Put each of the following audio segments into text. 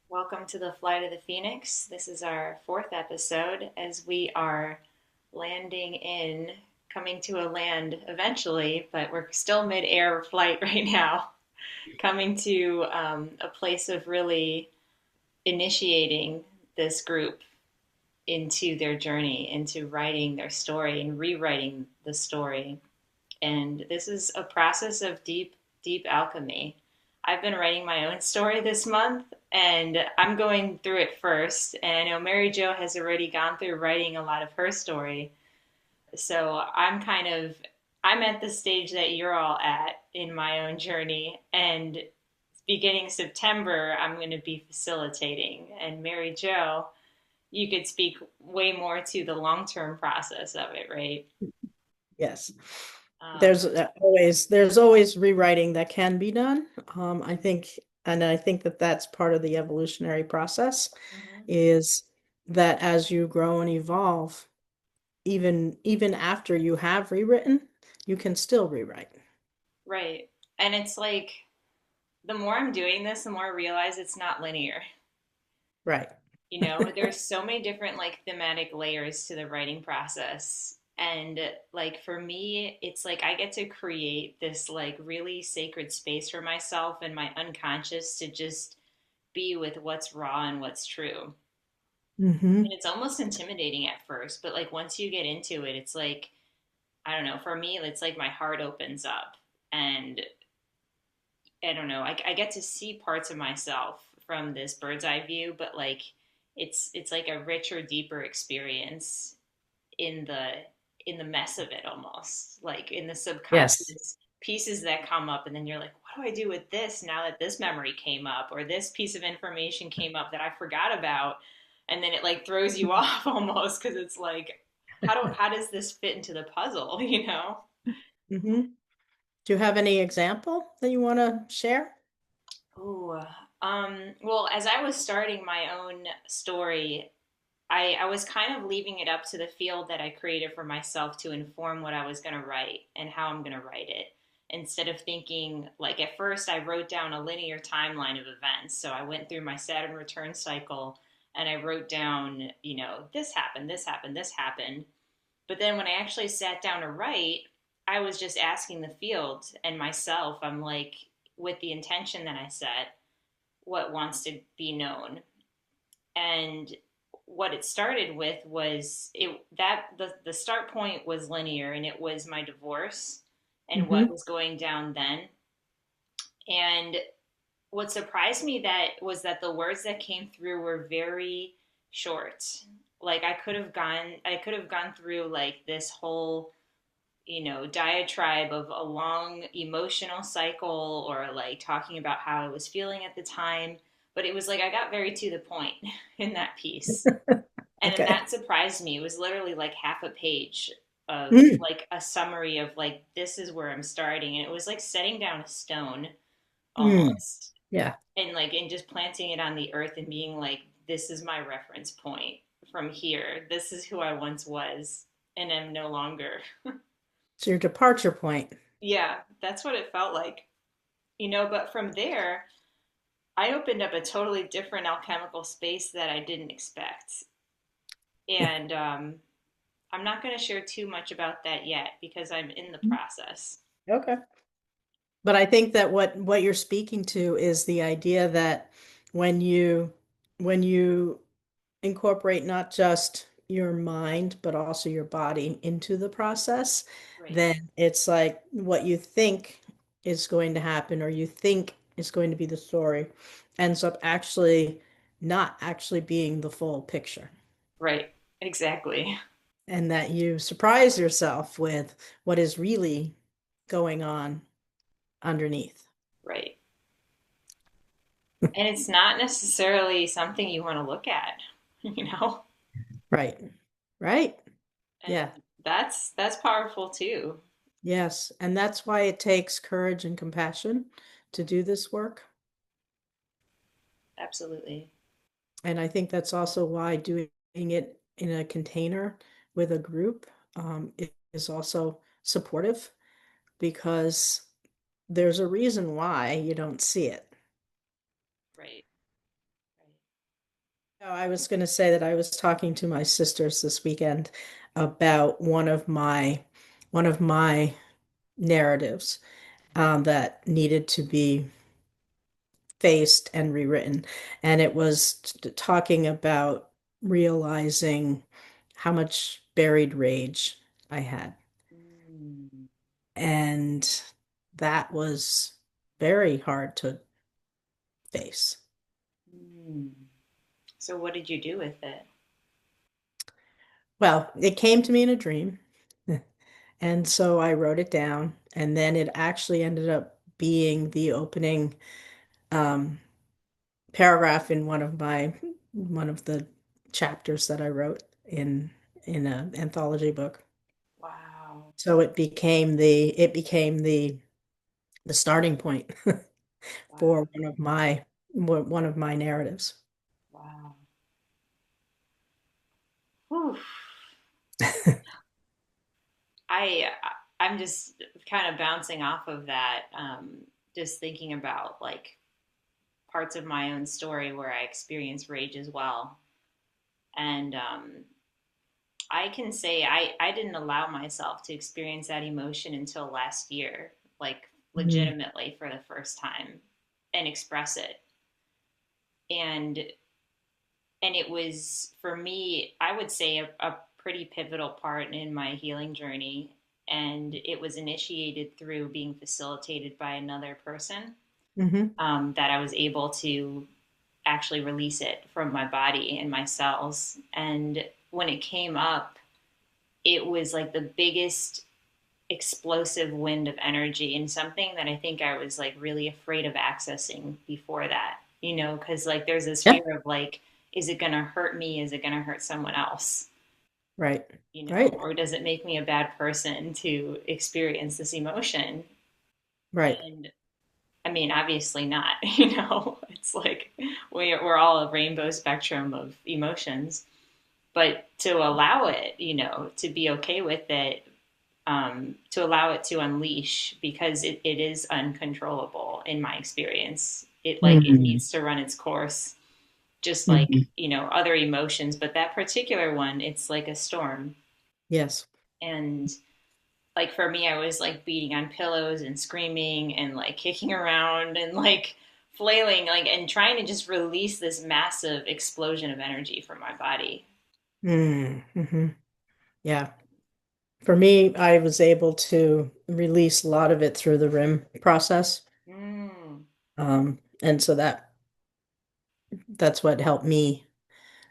Welcome to the Flight of the Phoenix. This is our fourth episode as we are landing in, coming to a land eventually, but we're still mid-air flight right now, coming to a place of really initiating this group into their journey, into writing their story and rewriting the story. And this is a process of deep, deep alchemy. I've been writing my own story this month, and I'm going through it first. And I know Mary Jo has already gone through writing a lot of her story. So I'm at the stage that you're all at in my own journey. And beginning September, I'm going to be facilitating. And Mary Jo, you could speak way more to the long-term process of it, right? Yes, Um, there's always rewriting that can be done. I think that that's part of the evolutionary process mhm. is that as you grow and evolve, even after you have rewritten, you can still rewrite. Right. And it's like the more I'm doing this, the more I realize it's not linear. Right. There's so many different like thematic layers to the writing process. And like for me, it's like I get to create this like really sacred space for myself and my unconscious to just be with what's raw and what's true. Hmm. And it's almost intimidating at first, but like once you get into it, it's like, I don't know, for me, it's like my heart opens up and I don't know. I get to see parts of myself from this bird's eye view, but like it's like a richer, deeper experience in the mess of it almost. Like in the Yes. subconscious pieces that come up and then you're like, what do I do with this now that this memory came up or this piece of information came up that I forgot about? And then it like throws you off almost because it's like how does this fit into the puzzle, you know? Hmm. Do you have any example that you want to share? Ooh, well, as I was starting my own story, I was kind of leaving it up to the field that I created for myself to inform what I was going to write and how I'm going to write it. Instead of thinking, like at first, I wrote down a linear timeline of events. So I went through my Saturn return cycle and I wrote down, this happened, this happened, this happened. But then when I actually sat down to write, I was just asking the field and myself, I'm like, with the intention that I set, what wants to be known. And what it started with was it that the start point was linear and it was my divorce and what Hmm. was going down then. And what surprised me that was that the words that came through were very short. Like I could have gone through like this whole diatribe of a long emotional cycle or like talking about how I was feeling at the time. But it was like I got very to the point in that piece. And then Okay. that surprised me. It was literally like half a page of Mm. like a summary of like, this is where I'm starting. And it was like setting down a stone Mm. almost Yeah. and just planting it on the earth and being like, this is my reference point from here. This is who I once was and am no longer. It's your departure point. Yeah, that's what it felt like. But from there, I opened up a totally different alchemical space that I didn't expect. And I'm not going to share too much about that yet because I'm in the process. Okay. But I think that what you're speaking to is the idea that when you when you incorporate not just your mind but also your body into the process, Right, then it's like what you think is going to happen or you think is going to be the story ends up actually not actually being the full picture. right, exactly. And that you surprise yourself with what is really going on underneath. Right. And it's not necessarily something you want to look at, you know? Right. Right. And Yeah. that's powerful too. Yes. And that's why it takes courage and compassion to do this work. Absolutely. And I think that's also why doing it in a container with a group is also supportive because there's a reason why you don't see it. Right. Right. Oh, I was going to say that I was talking to my sisters this weekend about one of my narratives that needed to be faced and rewritten, and it was talking about realizing how much buried rage I had, Mm, and that was very hard to face. mm. So what did you do with it? Well, it came to me in a dream. And so I wrote it down, and then it actually ended up being the opening um, paragraph in one of the chapters that I wrote in an anthology book. Wow. So it became the starting point for Wow. one of my narratives. Wow. Whew. I I'm just kind of bouncing off of that, just thinking about like parts of my own story where I experienced rage as well. And I can say I didn't allow myself to experience that emotion until last year, like Mm, legitimately for the first time, and express it. And it was for me, I would say a pretty pivotal part in my healing journey. And it was initiated through being facilitated by another person, hmm that I was able to actually release it from my body and my cells. And when it came up, it was like the biggest explosive wind of energy, and something that I think I was like really afraid of accessing before that, because like there's this Yeah, fear of like, is it going to hurt me? Is it going to hurt someone else? right, right, Or does it make me a bad person to experience this emotion? right. And I mean, obviously not, it's like we're all a rainbow spectrum of emotions, but to allow it, to be okay with it, to allow it to unleash, because it is uncontrollable in my experience. It Mm, needs to run its course, just like, mhm. other emotions, but that particular one, it's like a storm. Yes. And like for me, I was like beating on pillows and screaming and like kicking around and like flailing, like, and trying to just release this massive explosion of energy from my body. Mm-hmm. Yeah. For me, I was able to release a lot of it through the RIM process. Mm. And so that's what helped me.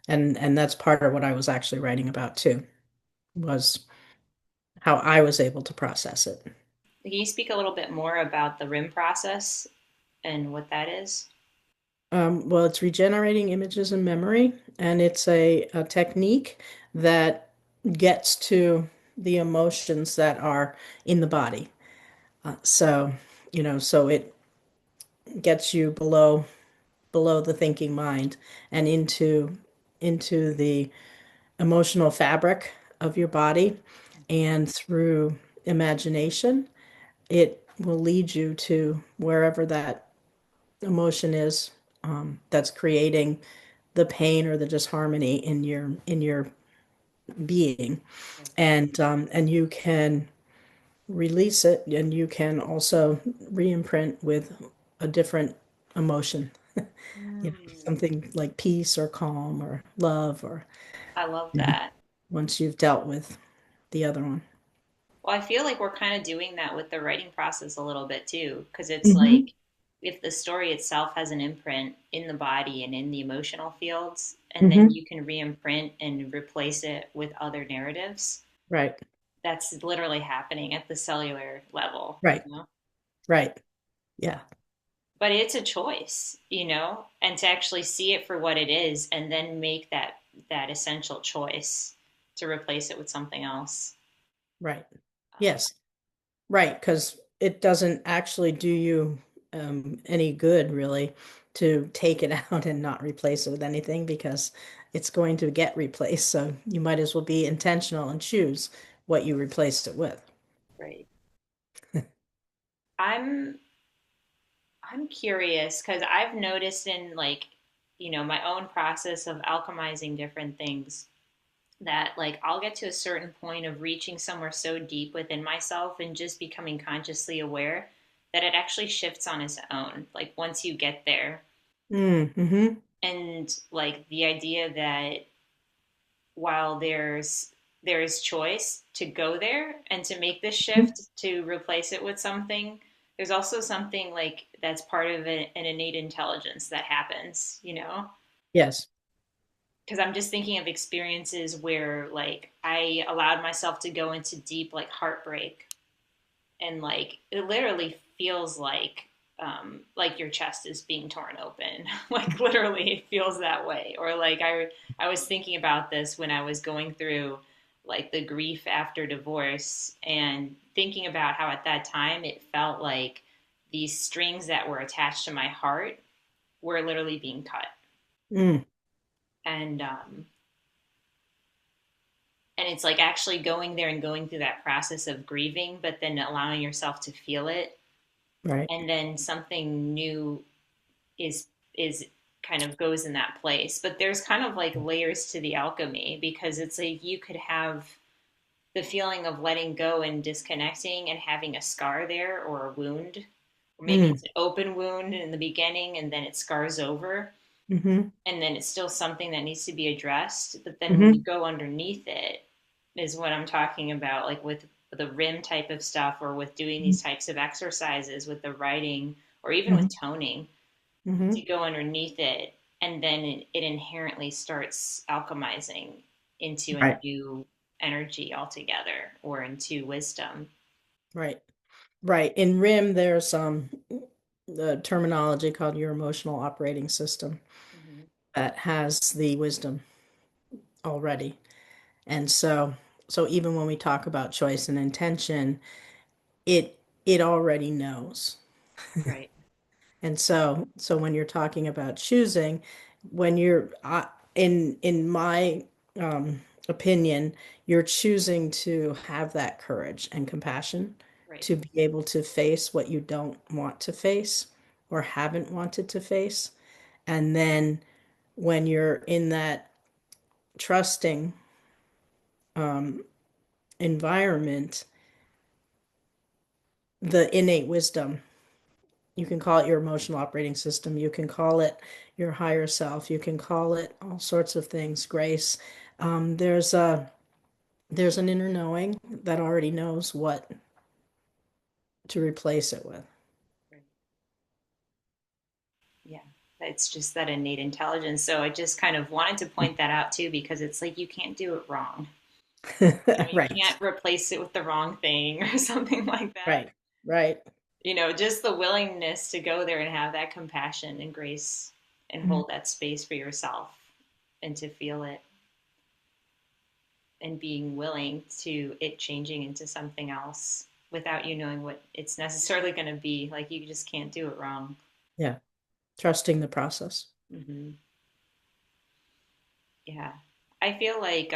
And that's part of what I was actually writing about too, was how I was able to process it. Can you speak a little bit more about the RIM process and what that is? Well, it's regenerating images in memory, and it's a technique that gets to the emotions that are in the body. So it gets you below the thinking mind and into the emotional fabric of your body, and through imagination it will lead you to wherever that emotion is, that's creating the pain or the disharmony in your being, and you can release it, and you can also re-imprint with a different emotion. Mm. Something like peace or calm or love, or I love you know, that. once you've dealt with the other one. Well, I feel like we're kind of doing that with the writing process a little bit too, because it's Hmm like if the story itself has an imprint in the body and in the emotional fields, and then hmm you can re-imprint and replace it with other narratives, Right, that's literally happening at the cellular level, right, right. Yeah, But it's a choice, and to actually see it for what it is and then make that essential choice to replace it with something else. right. Um, Yes, right. Because it doesn't actually do you any good, really, to take it out and not replace it with anything, because it's going to get replaced. So you might as well be intentional and choose what you replace it with. right. I'm I'm curious because I've noticed in like my own process of alchemizing different things, that like I'll get to a certain point of reaching somewhere so deep within myself and just becoming consciously aware that it actually shifts on its own. Like once you get there, Mm-hmm. and like the idea that while there's choice to go there and to make this shift to replace it with something, there's also something like that's part of an innate intelligence that happens, Yes. because I'm just thinking of experiences where like I allowed myself to go into deep like heartbreak, and like it literally feels like your chest is being torn open. Like literally it feels that way. Or like I was thinking about this when I was going through like the grief after divorce, and thinking about how at that time it felt like these strings that were attached to my heart were literally being cut. Mm, And um and it's like actually going there and going through that process of grieving, but then allowing yourself to feel it, right. and then something new is kind of goes in that place. But there's kind of like layers to the alchemy, because it's like you could have the feeling of letting go and disconnecting and having a scar there or a wound, or maybe Mm, it's an open wound in the beginning and then it scars over, mm-hmm. and then it's still something that needs to be addressed. But then when you Mm-hmm. go underneath it, is what I'm talking about, like with the rim type of stuff, or with doing these types of exercises with the writing, or even with Mm-hmm. toning, Mm-hmm. to go underneath it, and then it inherently starts alchemizing into a Right. new energy altogether, or into wisdom. Right. Right. In RIM, there's the terminology called your emotional operating system Mm-hmm. that has the wisdom already. And so even when we talk about choice and intention, it already knows. Right. And so when you're talking about choosing, when you're in my um, opinion, you're choosing to have that courage and compassion Right. to be able to face what you don't want to face or haven't wanted to face. And then when you're in that trusting um, environment, the innate wisdom. You can call it your emotional operating system. You can call it your higher self. You can call it all sorts of things. Grace. There's an inner knowing that already knows what to replace it with. Right. Yeah, it's just that innate intelligence. So I just kind of wanted to point that out too, because it's like you can't do it wrong. You Right. can't replace it with the wrong thing or something like that. Right. Right. Just the willingness to go there and have that compassion and grace and Mhm. hold that space for yourself, and to feel it, and being willing to it changing into something else without you knowing what it's necessarily going to be. Like you just can't do it wrong. Yeah. Trusting the process. Hmm. Yeah. I feel like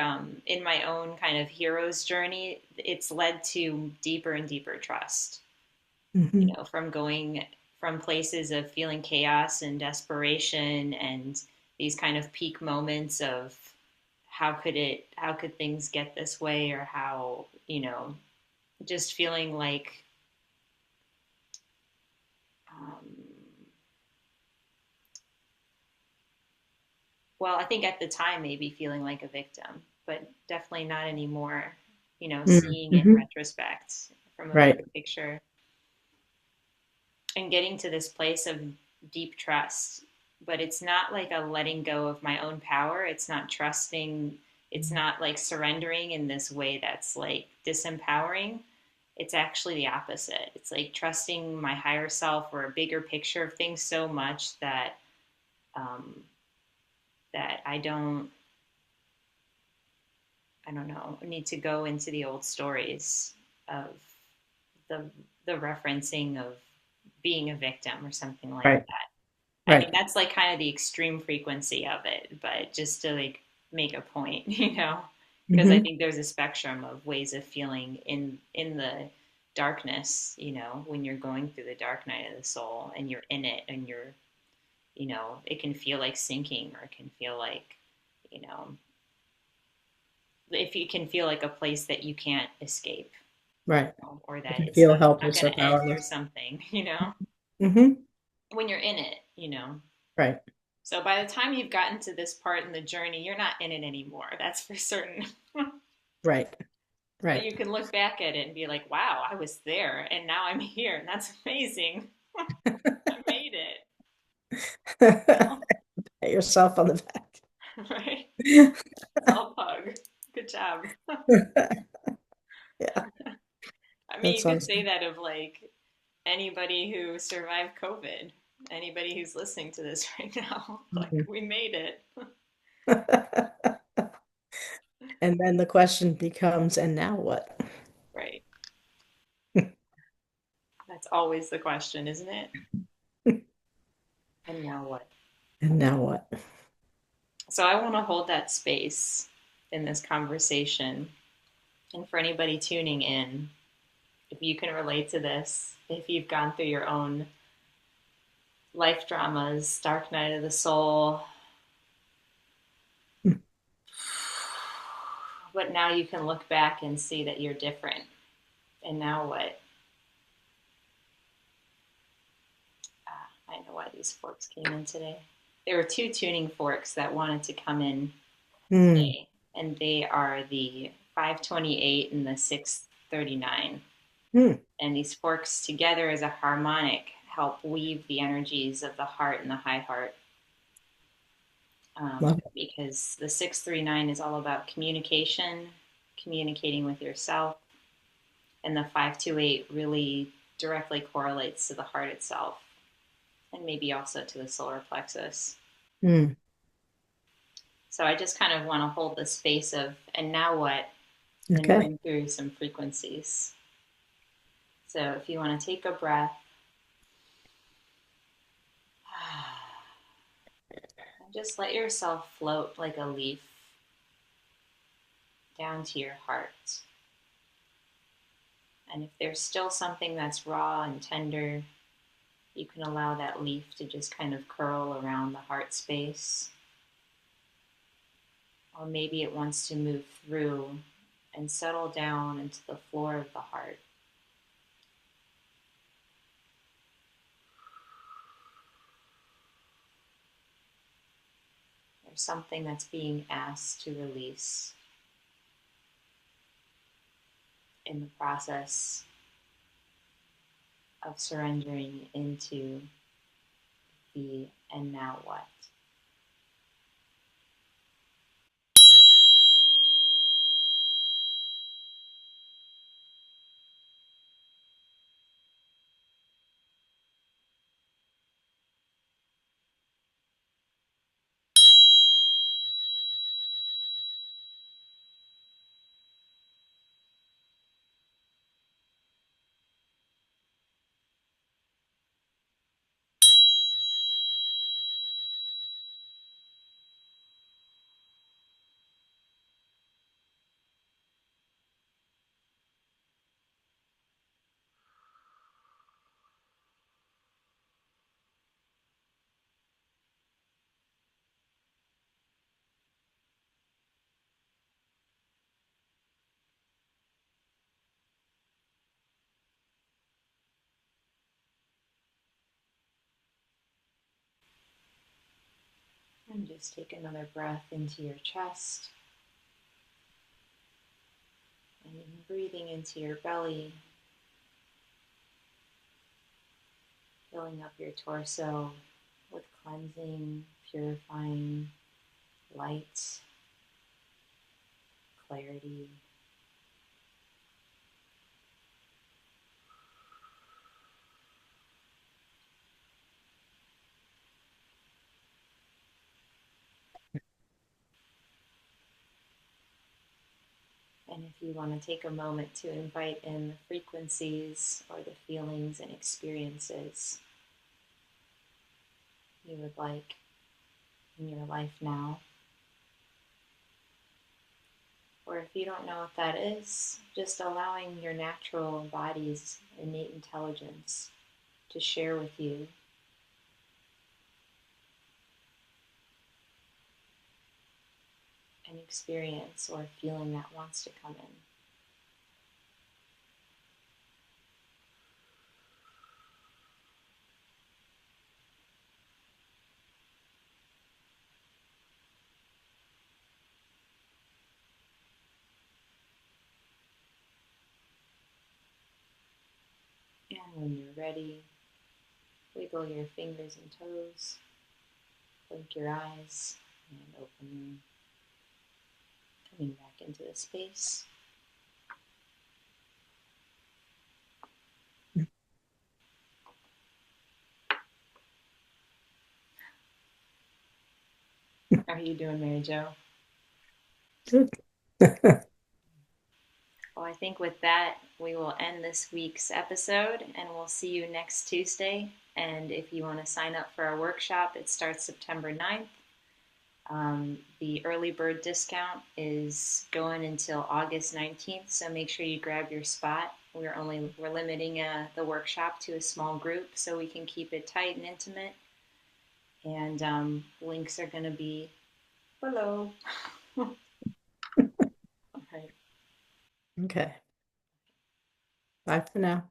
in my own kind of hero's journey, it's led to deeper and deeper trust, Hmm. from going from places of feeling chaos and desperation, and these kind of peak moments of how could things get this way, or how, just feeling like, um, well, I think at the time maybe feeling like a victim, but definitely not anymore, seeing it in Hmm. retrospect from a Right. bigger picture, and getting to this place of deep trust. But it's not like a letting go of my own power. It's not trusting. It's not like surrendering in this way that's like disempowering. It's actually the opposite. It's like trusting my higher self, or a bigger picture of things, so much that um, I don't know, need to go into the old stories of the the referencing of being a victim or something like Right. that. I mean, Right. that's like kind of the extreme frequency of it, but just to like make a point, because I Hmm. think there's a spectrum of ways of feeling in the darkness, when you're going through the dark night of the soul and you're in it, and it can feel like sinking, or it can feel like, you know, if you can feel like a place that you can't escape, Right. or You that can it's feel not helpless going or to end or powerless. something, Hmm. when you're in it. Right. So by the time you've gotten to this part in the journey, you're not in it anymore. That's for certain. Right. But Right. you can look back at it and be like, wow, I was there and now I'm here. And that's amazing. I made it. You Pat know? yourself on the Right? back. Self hug. Good job. Yeah, I mean, you that's could say awesome. that of like anybody who survived COVID, anybody who's listening to this right now. Like, Mhm. we made it. And then the question becomes, and now what? Right. That's always the question, isn't it? And now what? And now what? So I want to hold that space in this conversation. And for anybody tuning in, if you can relate to this, if you've gone through your own life dramas, dark night of the soul, but now you can look back and see that you're different. And now what? I know why these forks came in today. There were two tuning forks that wanted to come in Mm, today, and they are the 528 and the 639. mm, And these forks together as a harmonic help weave the energies of the heart and the high heart. love it. Because the 639 is all about communication, communicating with yourself, and the 528 really directly correlates to the heart itself, and maybe also to the solar plexus. Mm, So I just kind of want to hold the space of, and now what, and okay. ring through some frequencies. So if you want to take a breath, and just let yourself float like a leaf down to your heart. And if there's still something that's raw and tender, you can allow that leaf to just kind of curl around the heart space. Or maybe it wants to move through and settle down into the floor of the heart. There's something that's being asked to release in the process of surrendering into the and now what. And just take another breath into your chest and breathing into your belly, filling up your torso with cleansing, purifying light, clarity. And if you want to take a moment to invite in the frequencies or the feelings and experiences you would like in your life now, or if you don't know what that is, just allowing your natural body's innate intelligence to share with you an experience or feeling that wants to come in. And when you're ready, wiggle your fingers and toes, blink your eyes, and open them, coming back into the space. How are you doing, Mary Jo? Good. Well, I think with that, we will end this week's episode and we'll see you next Tuesday. And if you want to sign up for our workshop, it starts September 9th. The early bird discount is going until August 19th, so make sure you grab your spot. We're limiting the workshop to a small group so we can keep it tight and intimate. And links are going to be below. All right. Okay. Bye for now.